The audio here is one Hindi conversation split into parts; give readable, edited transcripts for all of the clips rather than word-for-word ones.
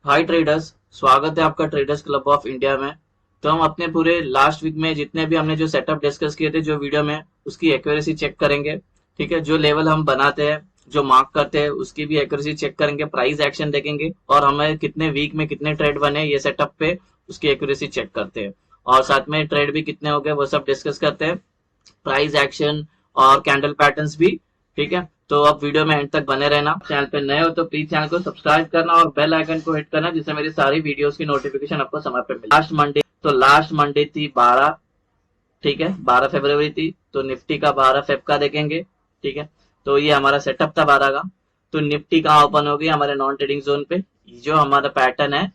हाय ट्रेडर्स, स्वागत है आपका ट्रेडर्स क्लब ऑफ इंडिया में। तो हम अपने पूरे लास्ट वीक में जितने भी हमने जो सेटअप डिस्कस किए थे जो वीडियो में, उसकी एक्यूरेसी चेक करेंगे। ठीक है, जो लेवल हम बनाते हैं, जो मार्क करते हैं, उसकी भी एक्यूरेसी चेक करेंगे, प्राइस एक्शन देखेंगे और हमें कितने वीक में कितने ट्रेड बने ये सेटअप पे उसकी एक्यूरेसी चेक करते हैं। और साथ में ट्रेड भी कितने हो गए वो सब डिस्कस करते हैं, प्राइस एक्शन और कैंडल पैटर्न्स भी। ठीक है, तो अब वीडियो में एंड तक बने रहना। चैनल पे नए हो तो प्लीज चैनल को सब्सक्राइब करना और बेल आइकन को हिट करना, जिससे मेरी सारी वीडियोस की नोटिफिकेशन आपको समय पे मिले। लास्ट मंडे थी 12, ठीक है 12 फरवरी थी, तो निफ्टी का 12 फेब का देखेंगे। ठीक है, तो ये हमारा सेटअप था 12 का। तो निफ्टी कहाँ ओपन होगी? हमारे नॉन ट्रेडिंग जोन पे। जो हमारा पैटर्न है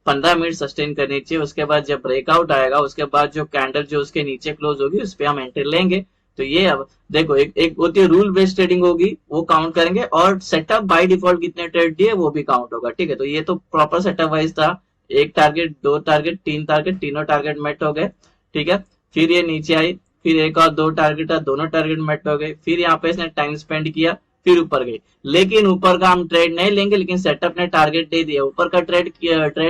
15 मिनट सस्टेन करनी चाहिए, उसके बाद जब ब्रेकआउट आएगा उसके बाद जो कैंडल जो उसके नीचे क्लोज होगी उस पर हम एंट्री लेंगे। तो ये अब देखो, एक होती है रूल बेस्ड ट्रेडिंग होगी, वो काउंट करेंगे, और सेटअप बाय डिफॉल्ट कितने ट्रेड दिए वो भी काउंट होगा। ठीक है, तो ये तो प्रॉपर सेटअप वाइज था। एक टारगेट, दो टारगेट, तीन टारगेट, तीनों टारगेट मेट हो गए। ठीक है, फिर ये नीचे आई, फिर एक और दो टारगेट था, दोनों टारगेट मेट हो गए। फिर यहाँ पे इसने टाइम स्पेंड किया, फिर ऊपर गई। लेकिन ऊपर का हम ट्रेड नहीं लेंगे, लेकिन सेटअप ने टारगेट दे दिया ऊपर का। ट्रेड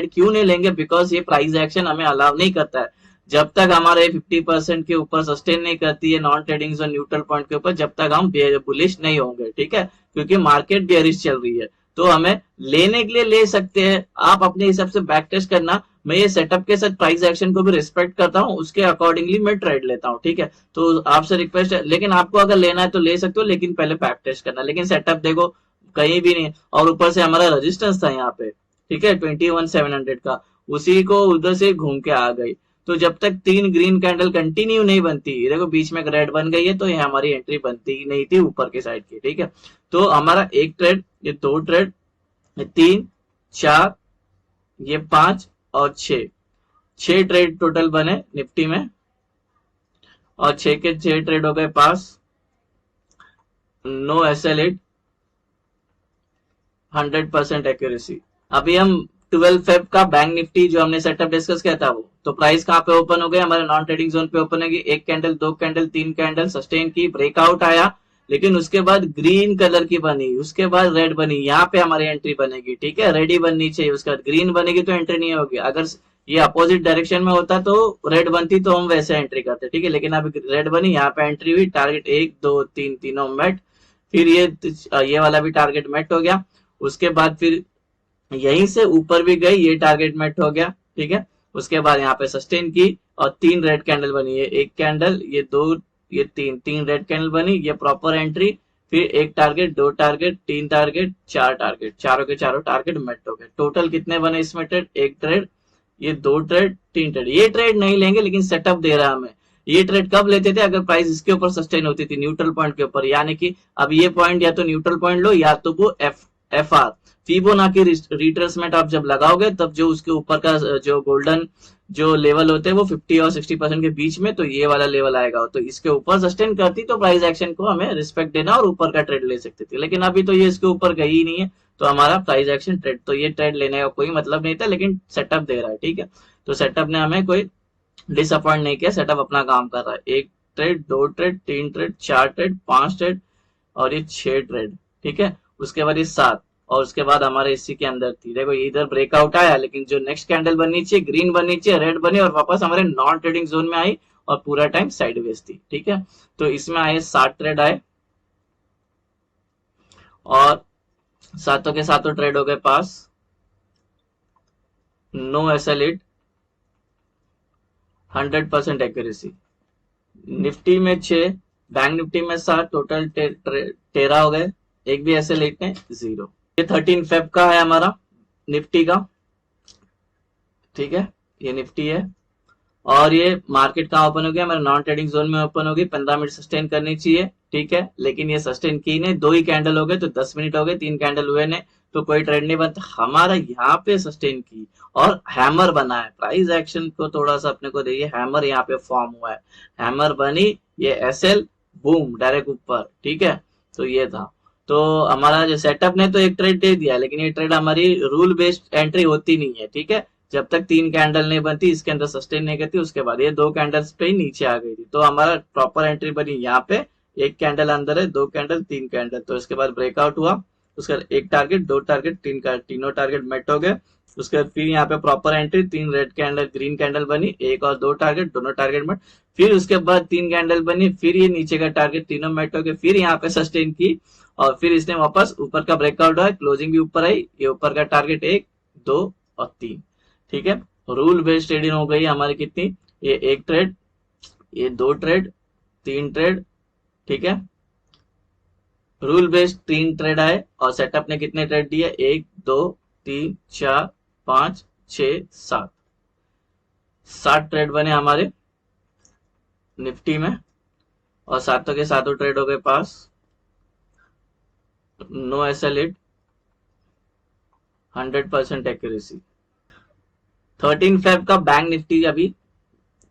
क्यों नहीं लेंगे? बिकॉज ये प्राइस एक्शन हमें अलाउ नहीं करता है। जब तक हमारे 50% के ऊपर सस्टेन नहीं करती है non trading zone neutral point के ऊपर, जब तक हम बुलिश नहीं होंगे। ठीक है, क्योंकि मार्केट बेयरिश चल रही है। तो हमें लेने के लिए ले सकते हैं, आप अपने हिसाब से बैक टेस्ट करना। मैं ये सेटअप के साथ प्राइस एक्शन को भी रिस्पेक्ट करता हूँ, उसके अकॉर्डिंगली मैं ट्रेड लेता हूँ। ठीक है, तो आपसे रिक्वेस्ट है, लेकिन आपको अगर लेना है तो ले सकते हो, लेकिन पहले बैक टेस्ट करना। लेकिन सेटअप देखो कहीं भी नहीं, और ऊपर से हमारा रेजिस्टेंस था यहाँ पे, ठीक है 21,700 का, उसी को उधर से घूम के आ गई। तो जब तक तीन ग्रीन कैंडल कंटिन्यू नहीं बनती, देखो बीच में रेड बन गई है, तो ये हमारी एंट्री बनती ही नहीं थी ऊपर की साइड की। ठीक है, तो हमारा एक ट्रेड, ये दो ट्रेड, ये तीन, चार, ये पांच और छह ट्रेड टोटल बने निफ्टी में, और छह के छह ट्रेड हो गए पास। No SL8, 100% accuracy. अभी हम 12 फेब का बैंक निफ्टी जो हमने सेटअप डिस्कस किया था, वो तो प्राइस कहाँ पे ओपन हो गया? हमारे नॉन ट्रेडिंग जोन पे ओपन होगी। एक कैंडल, दो कैंडल, तीन कैंडल सस्टेन की, ब्रेकआउट आया, लेकिन उसके बाद ग्रीन कलर की बनी, उसके बाद रेड बनी, यहाँ पे हमारी एंट्री बनेगी। ठीक है, रेड ही बननी चाहिए, उसके बाद ग्रीन बनेगी तो एंट्री नहीं होगी। अगर ये अपोजिट डायरेक्शन में होता तो रेड बनती तो हम वैसे एंट्री करते। ठीक है, लेकिन अभी रेड बनी, यहाँ पे एंट्री हुई, टारगेट एक दो तीन तीनों मेट। फिर ये वाला भी टारगेट मेट हो गया। उसके बाद फिर यहीं से ऊपर भी गई, ये टारगेट मेट हो गया। ठीक है, उसके बाद यहाँ पे सस्टेन की और तीन रेड कैंडल बनी है, एक कैंडल, ये दो, ये तीन, तीन रेड कैंडल बनी, ये प्रॉपर एंट्री। फिर एक टारगेट, दो टारगेट, तीन टारगेट, चार टारगेट, चारों के चारों टारगेट मेट हो गए। टोटल कितने बने इसमें ट्रेड? एक ट्रेड, ये दो ट्रेड, तीन ट्रेड। ये ट्रेड नहीं लेंगे, लेकिन सेटअप दे रहा हमें। ये ट्रेड कब लेते थे? अगर प्राइस इसके ऊपर सस्टेन होती थी न्यूट्रल पॉइंट के ऊपर, यानी कि अब ये पॉइंट या तो न्यूट्रल पॉइंट लो, या तो वो FR, फिबोनाची रिट्रेसमेंट आप जब लगाओगे, तब जो उसके ऊपर का जो गोल्डन जो लेवल होते हैं वो 50 और 60% के बीच में, तो ये वाला लेवल आएगा। तो इसके ऊपर सस्टेन करती तो प्राइस एक्शन को हमें रिस्पेक्ट देना और ऊपर का ट्रेड ले सकते थे, लेकिन अभी तो ये इसके ऊपर गई ही नहीं है, तो हमारा प्राइस एक्शन ट्रेड, तो ये ट्रेड लेने का कोई मतलब नहीं था, लेकिन सेटअप दे रहा है। ठीक है, तो सेटअप ने हमें कोई डिसअपॉइंट नहीं किया, सेटअप अपना काम कर रहा है। एक ट्रेड, दो ट्रेड, तीन ट्रेड, चार ट्रेड, पांच ट्रेड, और ये छह ट्रेड। ठीक है, उसके बाद ये सात, और उसके बाद हमारे इसी के अंदर थी, देखो इधर ब्रेकआउट आया, लेकिन जो नेक्स्ट कैंडल बननी चाहिए ग्रीन बननी चाहिए, रेड बनी, और वापस हमारे नॉन ट्रेडिंग जोन में आई, और पूरा टाइम साइडवेज थी। ठीक है, तो इसमें आए 7 ट्रेड आए, और सातों के सातों ट्रेड हो गए पास। No SL8, 100% accuracy. निफ्टी में 6, बैंक निफ्टी में 7, टोटल 13 हो गए। एक भी SL8 ने, जीरो। ये 13 फेब का है हमारा निफ्टी का। ठीक है, ये निफ्टी है, और ये मार्केट कहाँ ओपन हो गया? हमारे नॉन ट्रेडिंग जोन में ओपन होगी। 15 मिनट सस्टेन करनी चाहिए। ठीक है, लेकिन ये सस्टेन की नहीं, दो ही कैंडल हो गए, तो 10 मिनट हो गए, तीन कैंडल हुए ने, तो कोई ट्रेड नहीं बनता। हमारा यहाँ पे सस्टेन की और हैमर बना है, प्राइस एक्शन को थोड़ा सा अपने को देखिए, हैमर यहाँ पे फॉर्म हुआ है, हैमर बनी, ये SL, बूम डायरेक्ट ऊपर। ठीक है, तो ये था। तो हमारा जो सेटअप ने तो एक ट्रेड दे दिया, लेकिन ये ट्रेड हमारी रूल बेस्ड एंट्री होती नहीं है। ठीक है, जब तक तीन कैंडल नहीं बनती, इसके अंदर सस्टेन नहीं करती, उसके बाद ये दो कैंडल्स पे ही नीचे आ गई थी, तो हमारा प्रॉपर एंट्री बनी यहाँ पे। एक कैंडल अंदर है, दो कैंडल, तीन कैंडल, तो इसके बाद ब्रेकआउट हुआ, उसका एक टारगेट, दो टारगेट, तीनों टारगेट मेट हो गए। उसके बाद फिर यहाँ पे proper entry, 3 red candle green candle बनी, एक और 2 टारगेट, दोनों टारगेट में, फिर उसके बाद 3 कैंडल बनी, फिर ये नीचे का टारगेट तीनों मेट हो गए, फिर यहाँ पे सस्टेन की और फिर इसने वापस ऊपर का ब्रेकआउट हुआ, क्लोजिंग भी ऊपर आई, ये ऊपर का टारगेट 1 2 और 3। ठीक है, रूल बेस्ड ट्रेडिंग हो गई हमारी कितनी, ये 1 ट्रेड, ये 2 ट्रेड, 3 ट्रेड। ठीक है, रूल बेस्ड 3 ट्रेड आए और सेटअप ने कितने ट्रेड दिए, 1 2 3 4 5 6 7, 7 ट्रेड बने हमारे निफ्टी में और सातों के सातों ट्रेड हो गए पास। No SL hit, 100% accuracy. 13 Feb का बैंक निफ्टी अभी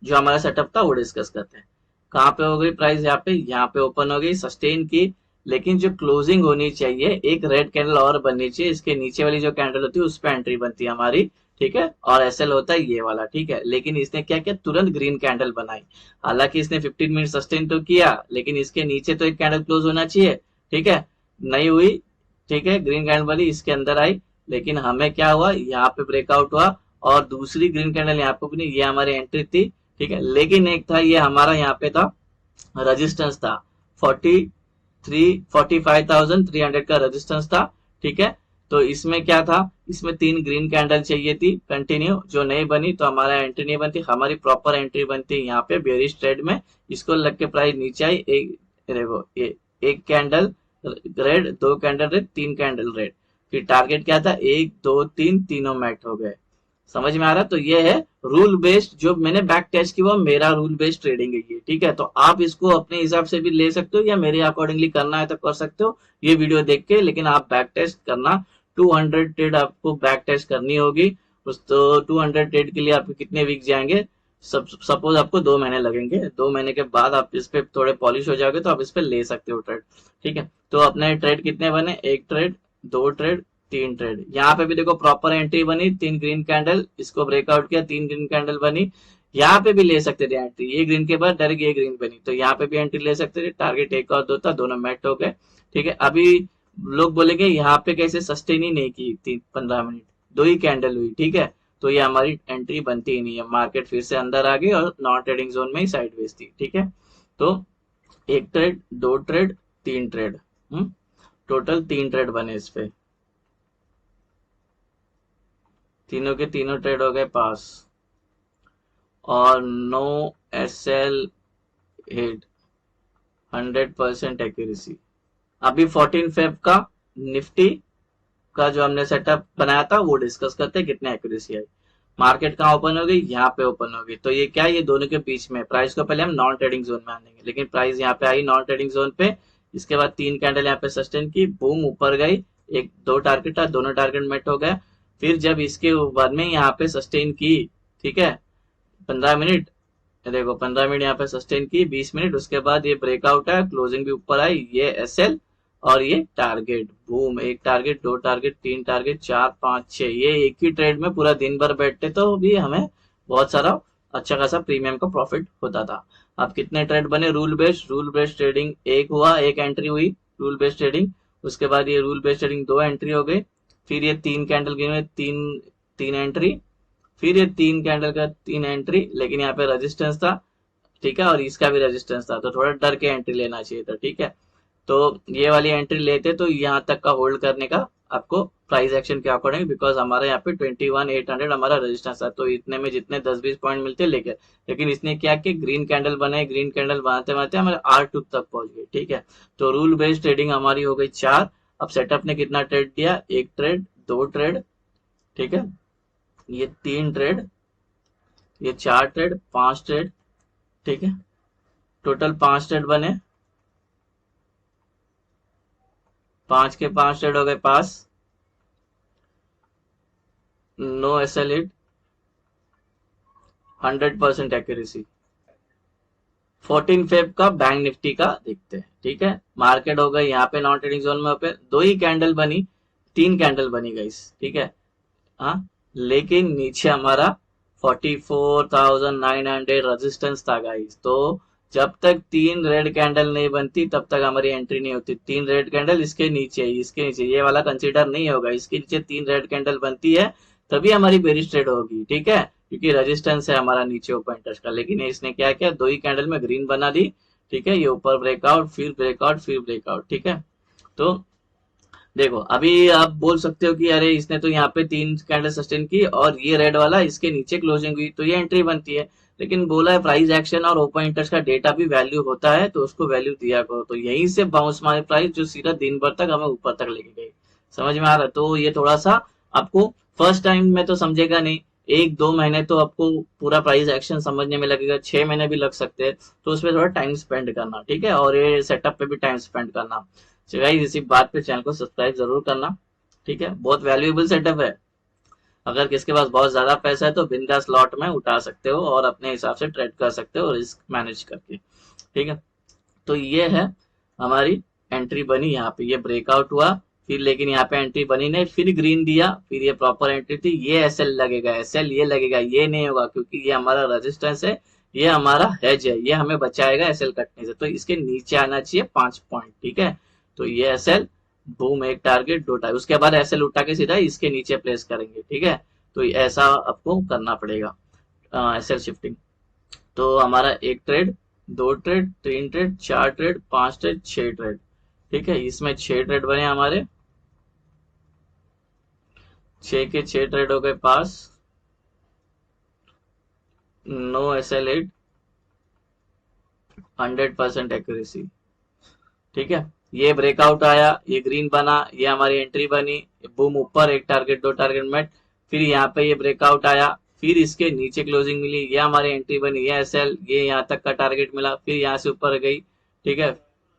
जो हमारा सेटअप था वो डिस्कस करते हैं। कहाँ पे हो गई प्राइस, यहाँ पे ओपन हो गई, सस्टेन की, लेकिन जो क्लोजिंग होनी चाहिए एक रेड कैंडल और बननी चाहिए, इसके नीचे वाली जो कैंडल होती है उस पर एंट्री बनती है हमारी। ठीक है, और एसएल होता है ये वाला। ठीक है, लेकिन इसने क्या किया, तुरंत ग्रीन कैंडल बनाई। हालांकि इसने 15 मिनट सस्टेन तो किया, लेकिन इसके नीचे तो एक कैंडल क्लोज होना चाहिए। ठीक है, नहीं हुई। ठीक है, ग्रीन कैंडल वाली इसके अंदर आई, लेकिन हमें क्या हुआ, यहाँ पे ब्रेकआउट हुआ और दूसरी ग्रीन कैंडल यहाँ पे बनी, ये हमारी एंट्री थी। ठीक है, लेकिन एक था ये हमारा यहाँ पे था रेजिस्टेंस था, 45,300 का रेजिस्टेंस था। ठीक है, तो इसमें क्या था, इसमें 3 ग्रीन कैंडल चाहिए थी कंटिन्यू, जो नहीं बनी तो हमारा एंट्री नहीं बनती, हमारी प्रॉपर एंट्री बनती यहाँ पे बेरिश ट्रेड में। इसको लग के प्राइस नीचे आई, एक candle red, 2 candle red, 3 candle red, फिर टारगेट क्या था, 1 2 3, तीनों मैट हो गए। समझ में आ रहा, तो ये है रूल बेस्ड, जो मैंने बैक टेस्ट की वो मेरा रूल बेस्ड ट्रेडिंग है ये। ठीक है, तो आप इसको अपने हिसाब से भी ले सकते हो या मेरे अकॉर्डिंगली करना है तो कर सकते हो ये वीडियो देख के, लेकिन आप बैक टेस्ट करना। 200 ट्रेड आपको बैक टेस्ट करनी होगी उस, तो 200 ट्रेड के लिए आपको कितने वीक जाएंगे, सपोज आपको 2 महीने लगेंगे, 2 महीने के बाद आप इस पे थोड़े पॉलिश हो जाओगे तो आप इस पे ले सकते हो ट्रेड। ठीक है, तो अपने ट्रेड कितने बने, 1 ट्रेड, 2 ट्रेड, 3 ट्रेड। यहाँ पे भी देखो प्रॉपर एंट्री बनी, 3 ग्रीन कैंडल, इसको ब्रेकआउट किया, 3 ग्रीन कैंडल बनी। यहाँ पे भी ले सकते थे एंट्री, ये ग्रीन के बाद डायरेक्ट ये ग्रीन बनी, तो यहाँ पे भी एंट्री ले सकते थे। टारगेट 1 और 2 था, दोनों मैट हो गए। ठीक है, अभी लोग बोलेंगे यहाँ पे कैसे सस्टेन ही नहीं की 15 मिनट, 2 ही कैंडल हुई। ठीक है, तो ये हमारी एंट्री बनती ही नहीं है, मार्केट फिर से अंदर आ गई और नॉन ट्रेडिंग जोन में ही साइडवेज थी। ठीक है, तो 1 trade, 2 trade, 3 trade, total 3 trade बने इस पे, तीनों के तीनों ट्रेड हो गए पास और नो एसएल हिट, 100% एक्यूरेसी। अभी 14 फेब का निफ्टी का जो हमने सेटअप बनाया था वो डिस्कस करते हैं, कितने एक्यूरेसी आई। मार्केट कहाँ ओपन हो गई, यहाँ पे ओपन हो गई, तो ये क्या है, ये दोनों के बीच में प्राइस को पहले हम नॉन ट्रेडिंग जोन में आनेंगे, लेकिन प्राइस यहाँ पे आई नॉन ट्रेडिंग जोन पे। इसके बाद 3 कैंडल यहाँ पे सस्टेन की, बूम ऊपर गई, 1 2 टारगेट था, दोनों टारगेट मेट हो गए। फिर जब इसके बाद में यहाँ पे सस्टेन की, ठीक है, 15 मिनट, देखो 15 मिनट यहाँ पे सस्टेन की, 20 मिनट, उसके बाद ये ब्रेकआउट है, क्लोजिंग भी ऊपर आई, ये एसएल और ये target, boom, 1 target, 2 target, 3 target, 4 5 6, ये एक ही ट्रेड में पूरा दिन भर बैठते तो भी हमें बहुत सारा अच्छा खासा प्रीमियम का प्रॉफिट होता था। अब कितने ट्रेड बने रूल बेस्ड ट्रेडिंग, एक हुआ, एक एंट्री हुई रूल बेस्ड ट्रेडिंग, उसके बाद ये रूल बेस्ड ट्रेडिंग 2 एंट्री हो गई, फिर ये 3 कैंडल गिने, 3 एंट्री, फिर ये 3 कैंडल का 3 एंट्री, लेकिन यहाँ पे रेजिस्टेंस था। ठीक है, और इसका भी रेजिस्टेंस था, तो थोड़ा डर के एंट्री लेना चाहिए था। ठीक है, तो ये वाली एंट्री लेते तो यहाँ तक का होल्ड करने का आपको प्राइस एक्शन के अकॉर्डिंग, बिकॉज हमारे यहाँ पे 21,800 हमारा रेजिस्टेंस था, तो इतने में जितने 10-20 पॉइंट मिलते लेके, लेकिन इसने क्या कि ग्रीन कैंडल बनाए, ग्रीन कैंडल बनाते बनाते हमारे R2 तक पहुंच गए। ठीक है, तो रूल बेस्ड ट्रेडिंग हमारी हो गई 4। अब सेटअप ने कितना ट्रेड दिया, 1 ट्रेड, 2 ट्रेड, ठीक है, ये 3 ट्रेड, ये 4 ट्रेड, 5 ट्रेड। ठीक है, टोटल 5 ट्रेड बने, 5 के 5 ट्रेड हो गए पास, no SL hit, 100% accuracy. 14 Feb का बैंक निफ्टी का देखते हैं। ठीक है, मार्केट हो गई यहाँ पे नॉन ट्रेडिंग जोन में ओपन, 2 ही कैंडल बनी, 3 कैंडल बनी गाइस। ठीक है, हाँ, लेकिन नीचे हमारा 44,900 रेजिस्टेंस था गाइस, तो जब तक 3 रेड कैंडल नहीं बनती तब तक हमारी एंट्री नहीं होती। 3 रेड कैंडल इसके नीचे, ये वाला कंसीडर नहीं होगा, इसके नीचे 3 रेड कैंडल बनती है तभी हमारी बेरिश ट्रेड होगी, ठीक है, क्योंकि रेजिस्टेंस है हमारा नीचे ओपन इंटरेस्ट का। लेकिन इसने क्या किया, दो ही कैंडल में ग्रीन बना दी, ठीक है, ये ऊपर ब्रेकआउट, फिर ब्रेकआउट, फिर ब्रेकआउट, ठीक है। तो देखो अभी आप बोल सकते हो कि अरे इसने तो यहाँ पे तीन कैंडल सस्टेन की और ये रेड वाला इसके नीचे क्लोजिंग हुई तो ये एंट्री बनती है। लेकिन बोला है प्राइस एक्शन और ओपन इंटरेस्ट का डेटा भी वैल्यू होता है, तो उसको वैल्यू दिया करो। तो यहीं से बाउंस मारे प्राइस, जो सीधा दिन भर तक हमें ऊपर तक लेके गई। समझ में आ रहा है? तो ये थोड़ा सा आपको फर्स्ट टाइम में तो समझेगा नहीं, एक दो महीने तो आपको पूरा प्राइस एक्शन समझने में लगेगा, 6 महीने भी लग सकते हैं। तो उसमें थोड़ा टाइम स्पेंड करना, ठीक है, और ये सेटअप पे भी टाइम स्पेंड करना। तो गाइस इसी बात पे चैनल को सब्सक्राइब जरूर करना, ठीक है, बहुत वैल्यूएबल सेटअप है। अगर किसके पास बहुत ज्यादा पैसा है तो बिंदास लॉट में उठा सकते हो और अपने हिसाब से ट्रेड कर सकते हो रिस्क मैनेज करके, ठीक है। तो ये है हमारी एंट्री बनी, यहाँ पे ये ब्रेकआउट हुआ, फिर लेकिन यहाँ पे एंट्री बनी नहीं, फिर ग्रीन दिया, फिर ये प्रॉपर एंट्री थी। ये एसएल लगेगा, एसएल ये लगेगा, ये नहीं होगा क्योंकि ये हमारा रेजिस्टेंस है, ये हमारा हेज है, ये हमें बचाएगा एसएल कटने से। तो इसके नीचे आना चाहिए 5 पॉइंट, ठीक है। तो ये एसएल, बूम, एक टारगेट, दो टारगेट, उसके बाद एसएल उठा के सीधा इसके नीचे प्लेस करेंगे, ठीक है। तो ऐसा आपको करना पड़ेगा एसएल शिफ्टिंग। तो हमारा एक ट्रेड, दो ट्रेड, तीन ट्रेड, चार ट्रेड, पांच ट्रेड, छह ट्रेड, ठीक है। इसमें छह ट्रेड बने हमारे, छह के छह ट्रेड हो गए पास। नो एसएल एट, 100% एक्यूरेसी, ठीक है। ये ब्रेकआउट आया, ये ग्रीन बना, ये हमारी एंट्री बनी, बूम ऊपर, एक टारगेट, दो टारगेट मेट, फिर यहाँ पे ये ब्रेकआउट आया, फिर इसके नीचे क्लोजिंग मिली, ये हमारी एंट्री बनी, ये एसएल, ये यहाँ तक का टारगेट मिला, फिर यहाँ से ऊपर गई, ठीक है।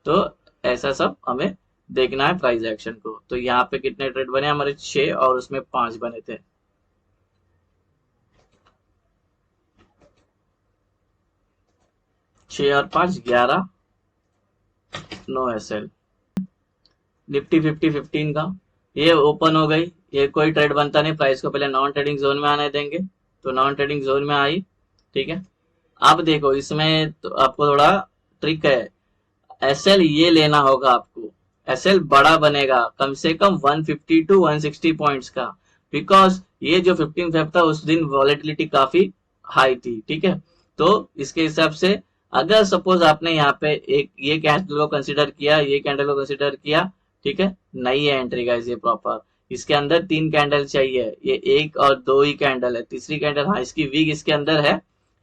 तो ऐसा सब हमें देखना है प्राइस एक्शन को। तो यहाँ पे कितने ट्रेड बने हमारे, छह, और उसमें पांच बने थे। छह और पांच, 11, नो एसएल। निफ्टी 50 15 का ये ओपन हो गई, ये कोई ट्रेड बनता नहीं, प्राइस को पहले नॉन ट्रेडिंग जोन में आने देंगे। तो नॉन ट्रेडिंग जोन में आई, ठीक है। अब देखो इसमें तो आपको थोड़ा ट्रिक है, एसएल ये लेना होगा आपको, एसएल बड़ा बनेगा कम से कम 150 टू 160 पॉइंट्स का, बिकॉज ये जो 15 फेब था उस दिन वॉलेटिलिटी काफी हाई थी, ठीक है। तो इसके हिसाब से अगर सपोज आपने यहाँ पे एक ये कैंडल को कंसिडर किया, ये कैंडल को कंसिडर किया, ठीक है, नहीं है एंट्री गाइस ये प्रॉपर, इसके अंदर तीन कैंडल चाहिए, ये एक और दो ही कैंडल है, तीसरी कैंडल हाँ इसकी वीक इसके अंदर है,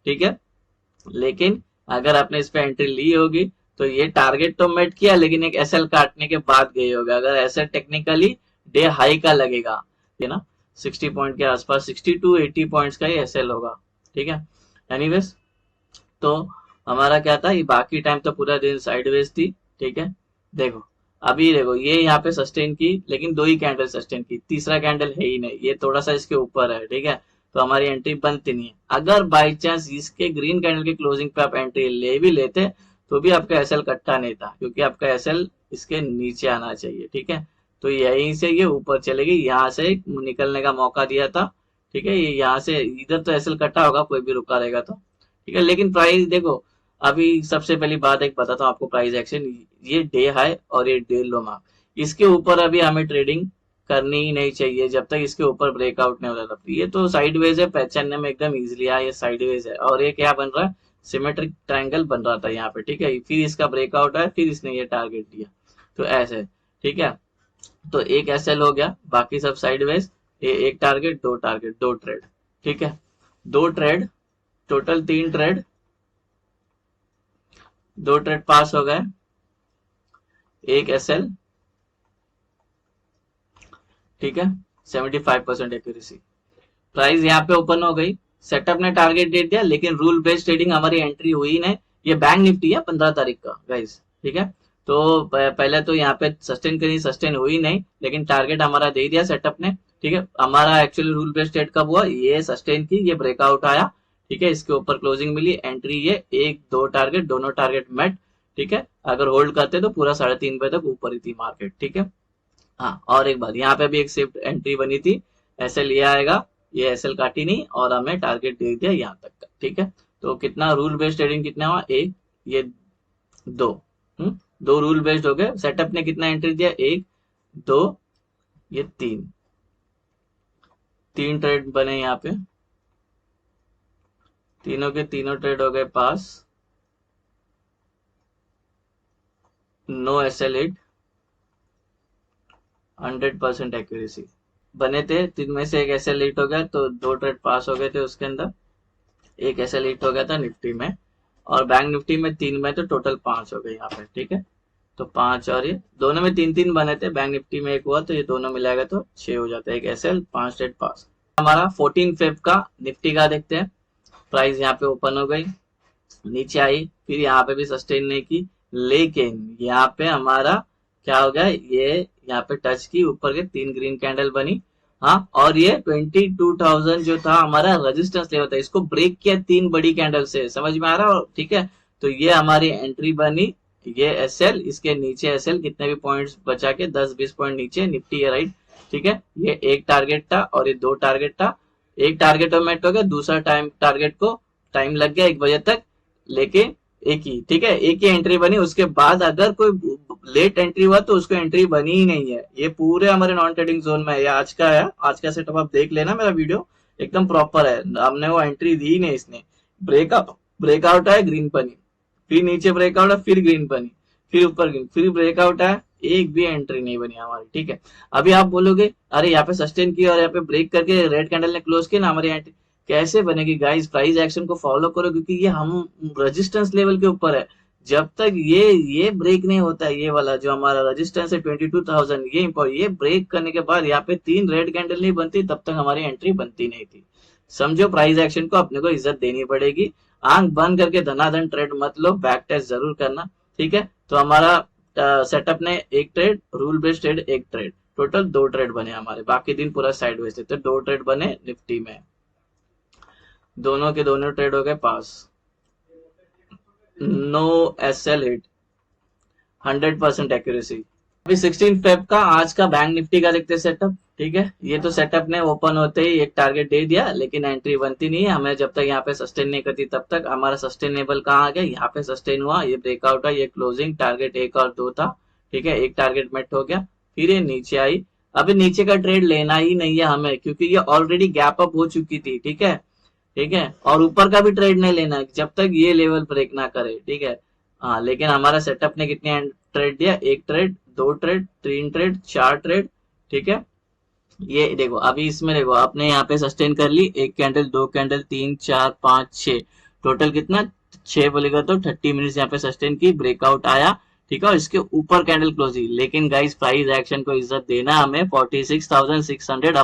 ठीक है। लेकिन अगर आपने इस पे एंट्री ली होगी तो ये टारगेट तो मेट किया, लेकिन एक एसएल काटने के बाद गई होगा। अगर एसएल टेक्निकली डे हाई का लगेगा, ये ना 60 पॉइंट के आसपास, 60 टू 80 पॉइंट्स का ही एसएल होगा, ठीक है। एनीवेज, तो हमारा क्या था, ये बाकी टाइम तो पूरा दिन साइडवेज थी, ठीक है। देखो अभी देखो ये यहाँ पे सस्टेन की, लेकिन दो ही कैंडल सस्टेन की, तीसरा कैंडल है ही नहीं, ये थोड़ा सा इसके ऊपर है, ठीक है। तो हमारी एंट्री बनती नहीं है। अगर बाई चांस इसके ग्रीन कैंडल के क्लोजिंग पे आप एंट्री ले भी लेते तो भी आपका एसएल कट्टा नहीं था, क्योंकि आपका एसएल इसके नीचे आना चाहिए, ठीक है। तो यहीं से ये ऊपर चलेगी, यहाँ से निकलने का मौका दिया था, ठीक है। ये यहाँ से इधर तो एसएल कट्टा होगा, कोई भी रुका रहेगा तो, ठीक है। लेकिन प्राइस देखो, अभी सबसे पहली बात एक बताता हूँ आपको, प्राइस एक्शन, ये डे हाई और ये डे लो मार्क, इसके ऊपर अभी हमें ट्रेडिंग करनी ही नहीं चाहिए जब तक इसके ऊपर ब्रेकआउट नहीं हो जाता। ये तो साइडवेज है, पहचानने में एकदम इजिली आया, ये साइडवेज है, और ये क्या बन रहा है, सिमेट्रिक ट्रायंगल बन रहा था यहाँ पे, ठीक है। फिर इसका ब्रेकआउट है, फिर इसने ये टारगेट दिया, तो ऐसे, ठीक है। तो एक एसएल हो गया, बाकी सब साइडवेज, ये एक टारगेट, दो टारगेट, दो ट्रेड, ठीक है। दो ट्रेड, टोटल तीन ट्रेड, दो ट्रेड पास हो गए, एक एसएल, ठीक है, 75% एक्यूरेसी। प्राइस यहाँ पे ओपन हो गई, सेटअप ने टारगेट दे दिया, लेकिन रूल बेस्ड ट्रेडिंग हमारी एंट्री हुई नहीं। ये बैंक निफ्टी है 15 तारीख का गाइस, ठीक है। तो पहले तो यहाँ पे सस्टेन करी, सस्टेन हुई नहीं, लेकिन टारगेट हमारा दे दिया सेटअप ने, ठीक है। हमारा एक्चुअली रूल बेस्ड ट्रेड कब हुआ, ये सस्टेन की, ये ब्रेकआउट आया, ठीक है, इसके ऊपर क्लोजिंग मिली, एंट्री ये एक दो टारगेट, दोनों टारगेट मेट, ठीक है। अगर होल्ड करते तो पूरा 3:30 बजे तक ऊपर ही थी मार्केट, ठीक है। हाँ, और एक बात, यहाँ पे भी एक शिफ्ट एंट्री बनी थी, एसएल ये आएगा, ये एसएल काटी नहीं और हमें टारगेट दे दिया यहाँ तक का, ठीक है। तो कितना रूल बेस्ड ट्रेडिंग कितना हुआ, एक, ये दो, दो रूल बेस्ड हो गए। सेटअप ने कितना एंट्री दिया, एक, दो, ये तीन, 3 ट्रेड बने यहाँ पे, तीनों के तीनों ट्रेड हो गए पास। नो SL8, 100% एक्यूरेसी बने थे। तीन में से एक SL8 हो गया, तो 2 ट्रेड पास हो गए थे उसके अंदर, एक SL8 हो गया था निफ्टी में, और बैंक निफ्टी में 3 में, तो टोटल 5 हो गए यहाँ पे। ठीक है, तो 5 और ये दोनों में 3-3 बने थे, बैंक निफ्टी में एक हुआ, तो ये दोनों मिलाएगा तो 6 हो जाता है, एक SL 5 ट्रेड पास। हमारा 14 फेब का निफ्टी का देखते हैं। प्राइस यहाँ पे ओपन हो गई, नीचे आई, फिर यहाँ पे भी सस्टेन नहीं की, लेकिन यहाँ पे हमारा क्या हो गया, ये यहाँ पे टच की, ऊपर के 3 ग्रीन कैंडल बनी। हाँ, और ये 22,000 जो था हमारा रेजिस्टेंस लेवल था, इसको ब्रेक किया 3 बड़ी कैंडल से, समझ में आ रहा है। ठीक है, तो ये हमारी एंट्री बनी, ये SL, इसके नीचे SL, कितने भी पॉइंट्स बचा के 10-20 पॉइंट नीचे निफ्टी है, राइट। ठीक है, ये एक टारगेट था और ये 2 टारगेट था। एक टारगेट मेट हो गया, दूसरा टारगेट को टाइम लग गया 1 बजे तक, लेके एक ही, ठीक है, एक ही एंट्री बनी। उसके बाद अगर कोई लेट एंट्री हुआ तो उसको एंट्री बनी ही नहीं है। ये पूरे हमारे नॉन ट्रेडिंग जोन में है, ये आज का है, आज का सेटअप आप देख लेना, मेरा वीडियो एकदम प्रॉपर है। हमने वो एंट्री दी नहीं, इसने ब्रेकआउट है, ग्रीन बनी, फिर नीचे ब्रेकआउट है, फिर ग्रीन बनी, फिर ऊपर ग्रीन, फिर ब्रेकआउट है, एक भी एंट्री नहीं बनी हमारी। ठीक है, अभी आप बोलोगे अरे यहाँ पे सस्टेन किया और यहाँ पे ब्रेक करके रेड कैंडल ने क्लोज किया ना, हमारी एंट्री कैसे बनेगी गाइस? प्राइस एक्शन को फॉलो करो, क्योंकि ये हम रेजिस्टेंस लेवल के ऊपर है। जब तक ये ब्रेक नहीं होता है, ये वाला जो हमारा रेजिस्टेंस है 22,000, ये ब्रेक करने के बाद यहाँ पे 3 रेड कैंडल नहीं बनती, तब तक हमारी एंट्री बनती नहीं थी। समझो, प्राइस एक्शन को अपने को इज्जत देनी पड़ेगी। आंख बंद करके धनाधन ट्रेड मत लो, बैक टेस्ट जरूर करना। ठीक है, तो हमारा सेटअप ने एक ट्रेड, रूल बेस्ड ट्रेड एक ट्रेड, टोटल 2 ट्रेड बने हमारे। बाकी दिन पूरा साइडवेज थे, तो 2 ट्रेड बने निफ्टी में, दोनों के दोनों ट्रेड हो गए पास। No SL8, 100% accuracy. अभी 16 फेब का आज का बैंक निफ्टी का देखते सेटअप। ठीक है, ये तो सेटअप ने ओपन होते ही एक टारगेट दे दिया, लेकिन एंट्री बनती नहीं है हमें, जब तक यहाँ पे सस्टेन नहीं करती तब तक। हमारा सस्टेनेबल कहाँ आ गया, यहाँ पे सस्टेन हुआ, ये ब्रेकआउट है, ये क्लोजिंग टारगेट 1 और 2 था। ठीक है, एक टारगेट मेट हो गया, फिर ये नीचे आई। अभी नीचे का ट्रेड लेना ही नहीं है हमें, क्योंकि ये ऑलरेडी गैप अप हो चुकी थी। ठीक है, ठीक है, और ऊपर का भी ट्रेड नहीं लेना है जब तक ये लेवल ब्रेक ना करे। ठीक है, हाँ, लेकिन हमारा सेटअप ने कितने ट्रेड दिया, 1 ट्रेड, 2 ट्रेड, 3 ट्रेड, 4 ट्रेड। ठीक है, ये देखो, अभी इसमें देखो, आपने यहाँ पे सस्टेन कर ली, 1 कैंडल, 2 कैंडल, 3, 4, 5, 6, टोटल कितना 6 बोलेगा तो 30 मिनट्स यहाँ पे सस्टेन की, ब्रेकआउट आया। ठीक है, और इसके ऊपर कैंडल क्लोज हुई। लेकिन गाइस, प्राइस एक्शन को इज्जत देना हमें, 46,600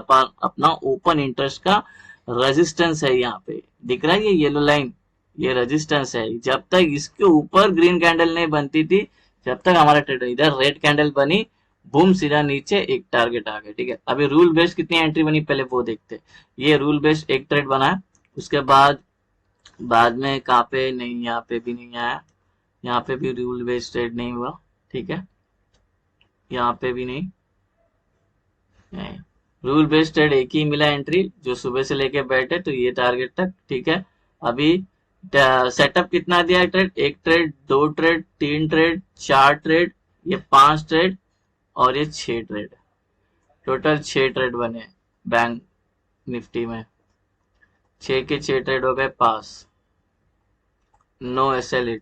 अपना ओपन इंटरेस्ट का रेजिस्टेंस है। यहाँ पे दिख रहा है ये येलो लाइन, ये रेजिस्टेंस है। जब तक इसके ऊपर ग्रीन कैंडल नहीं बनती थी, जब तक हमारा ट्रेड, इधर रेड कैंडल बनी, बूम, सीधा नीचे एक टारगेट आ गया। ठीक है, अभी रूल बेस्ड कितनी एंट्री बनी पहले वो देखते। ये रूल बेस्ड एक ट्रेड बना, उसके बाद में कहाँ पे नहीं, यहाँ पे भी नहीं आया, यहाँ पे भी रूल बेस्ड ट्रेड नहीं हुआ। ठीक है, यहाँ पे भी नहीं, रूल बेस्ड ट्रेड एक ही मिला एंट्री, जो सुबह से लेके बैठे, तो ये टारगेट तक। ठीक है, अभी सेटअप कितना दिया trade, 1 trade, 2 trade, 3 trade, 4 trade, ये 5 ट्रेड और ये 6 ट्रेड, टोटल 6 ट्रेड बने बैंक निफ्टी में। 6 के 6 ट्रेड हो गए पास। No SL8,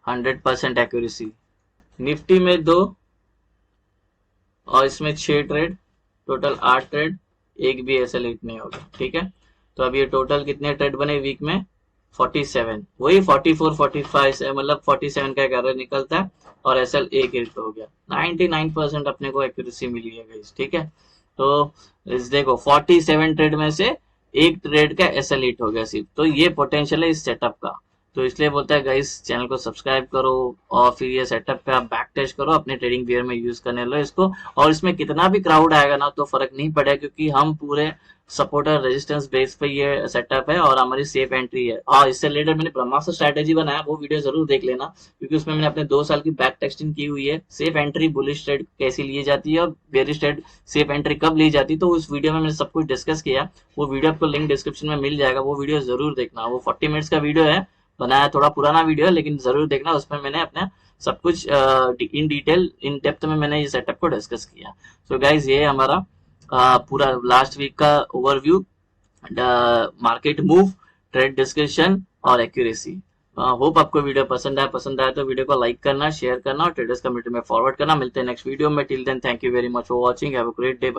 100% accuracy. निफ्टी में 2 और इसमें 6 ट्रेड, टोटल 8 ट्रेड, एक भी SL8 नहीं होगा। ठीक है, तो अब ये टोटल कितने ट्रेड बने वीक में, 47, वही 44, 45 है, मतलब 47 का एरर निकलता है, और SL एक हिट हो गया। 99% अपने को एक्यूरेसी मिली है गाइस। ठीक है, तो इस देखो 47 ट्रेड में से एक ट्रेड का SL8 हो गया सिर्फ, तो ये पोटेंशियल है इस सेटअप का। तो इसलिए बोलता है गाइस, चैनल को सब्सक्राइब करो, और फिर ये सेटअप पे आप बैक टेस्ट करो, अपने ट्रेडिंग गियर में यूज करने लो इसको। और इसमें कितना भी क्राउड आएगा ना, तो फर्क नहीं पड़ेगा, क्योंकि हम पूरे सपोर्टर रेजिस्टेंस बेस पे ये सेटअप है, और हमारी सेफ एंट्री है। और इससे रिलेटेड मैंने ब्रह्मास्त्र स्ट्रैटेजी बनाया, वो वीडियो जरूर देख लेना, क्योंकि उसमें मैंने अपने 2 साल की बैक टेस्टिंग की हुई है। सेफ एंट्री बुलिश ट्रेड कैसी ली जाती है, और बेरिश ट्रेड सेफ एंट्री कब ली जाती है, तो उस वीडियो में मैंने सब कुछ डिस्कस किया। वो वीडियो आपको लिंक डिस्क्रिप्शन में मिल जाएगा, वो वीडियो जरूर देखना। वो 40 मिनट्स का वीडियो है, बनाया थोड़ा पुराना वीडियो है, लेकिन जरूर देखना, उसमें मैंने अपने सब कुछ इन डिटेल, इन डेप्थ में मैंने ये सेटअप को डिस्कस किया। सो गाइज, ये हमारा पूरा लास्ट वीक का overview, market move, trade discussion और एक्यूरेसी। होप आपको वीडियो पसंद आया तो वीडियो को लाइक करना, शेयर करना और ट्रेडर्स कम्युनिटी में फॉरवर्ड करना। मिलते हैं नेक्स्ट वीडियो में। Till then thank you very much for watching. Have a great day.